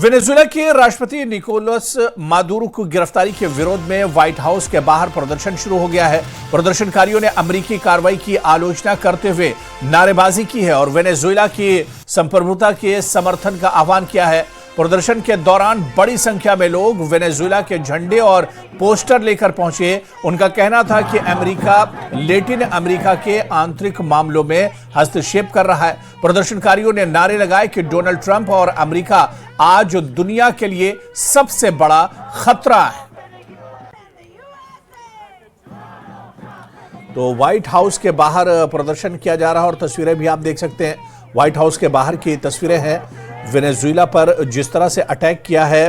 Venezuela के राष्ट्रपति Nicolas Maduro की गिरफ्तारी के विरोध में व्हाइट हाउस के बाहर प्रदर्शन शुरू हो गया है। प्रदर्शनकारियों ने अमेरिकी कार्रवाई की आलोचना करते हुए नारेबाजी की है और वेनेजुएला की संप्रभुता के समर्थन का आह्वान किया है। प्रदर्शन के दौरान बड़ी संख्या में लोग वेनेजुएला के झंडे और पोस्टर लेकर पहुंचे। उनका कहना था कि अमेरिका लैटिन अमेरिका के आंतरिक मामलों में हस्तक्षेप कर रहा है। प्रदर्शनकारियों ने नारे लगाए कि डोनाल्ड ट्रंप और अमेरिका आज दुनिया के लिए सबसे बड़ा खतरा है। तो व्हाइट हाउस के बाहर प्रदर्शन किया जा रहा है और तस्वीरें भी आप देख सकते हैं। व्हाइट हाउस के बाहर की तस्वीरें हैं। वेनेजुएला पर जिस तरह से अटैक किया है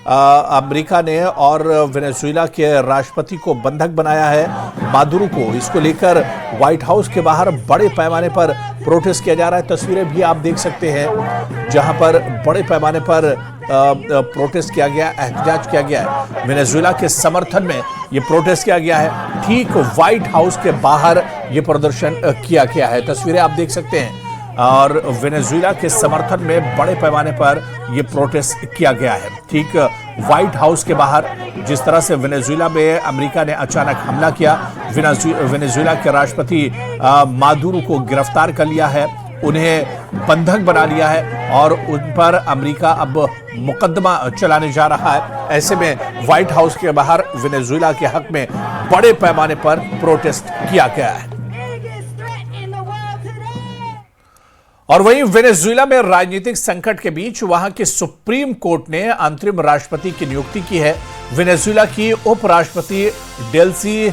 अमेरिका ने और वेनेजुएला के राष्ट्रपति को बंधक बनाया है मादुरो को, इसको लेकर व्हाइट हाउस के बाहर बड़े पैमाने पर प्रोटेस्ट किया जा रहा है। तस्वीरें भी आप देख सकते हैं जहां पर बड़े पैमाने पर प्रोटेस्ट किया गया, एहतजाज किया गया है। वेनेजुएला के समर्थन में ये प्रोटेस्ट किया गया है। ठीक व्हाइट हाउस के बाहर ये प्रदर्शन किया गया है। तस्वीरें आप देख सकते हैं और वेनेजुएला के समर्थन में बड़े पैमाने पर यह प्रोटेस्ट किया गया है। ठीक व्हाइट हाउस के बाहर जिस तरह से वेनेजुएला में अमेरिका ने अचानक हमला किया, वेनेजुएला के राष्ट्रपति मादुरो को गिरफ्तार कर लिया है, उन्हें बंधक बना लिया है और उन पर अमेरिका अब मुकदमा चलाने जा रहा है। ऐसे में व्हाइट हाउस के बाहर वेनेजुएला के हक में बड़े पैमाने पर प्रोटेस्ट किया गया है। और वहीं वेनेजुएला में राजनीतिक संकट के बीच वहां के सुप्रीम कोर्ट ने अंतरिम राष्ट्रपति की नियुक्ति की है। वेनेजुएला की उपराष्ट्रपति डेल्सी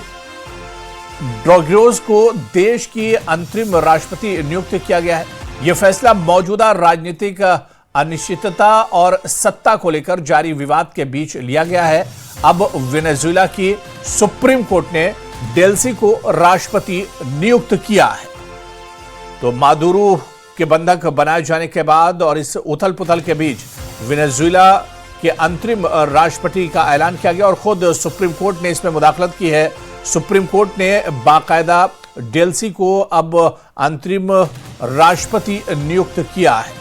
ड्रोग्रियोज को देश की अंतरिम राष्ट्रपति नियुक्त किया गया है। यह फैसला मौजूदा राजनीतिक अनिश्चितता और सत्ता को लेकर जारी विवाद के बीच लिया गया है। अब वेनेजुएला की सुप्रीम कोर्ट ने डेल्सी को राष्ट्रपति नियुक्त किया है। तो मादुरो के बंधक बनाए जाने के बाद और इस उथल पुथल के बीच वेनेजुएला के अंतरिम राष्ट्रपति का ऐलान किया गया और खुद सुप्रीम कोर्ट ने इसमें मुदाखलत की है। सुप्रीम कोर्ट ने बाकायदा डेल्सी को अब अंतरिम राष्ट्रपति नियुक्त किया है।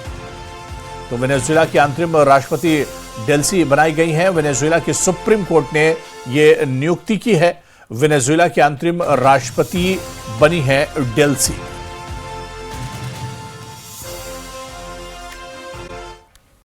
तो वेनेजुएला की अंतरिम राष्ट्रपति डेल्सी बनाई गई हैं। वेनेजुएला की सुप्रीम कोर्ट ने यह नियुक्ति की है। वेनेजुएला की अंतरिम राष्ट्रपति बनी है डेल्सी।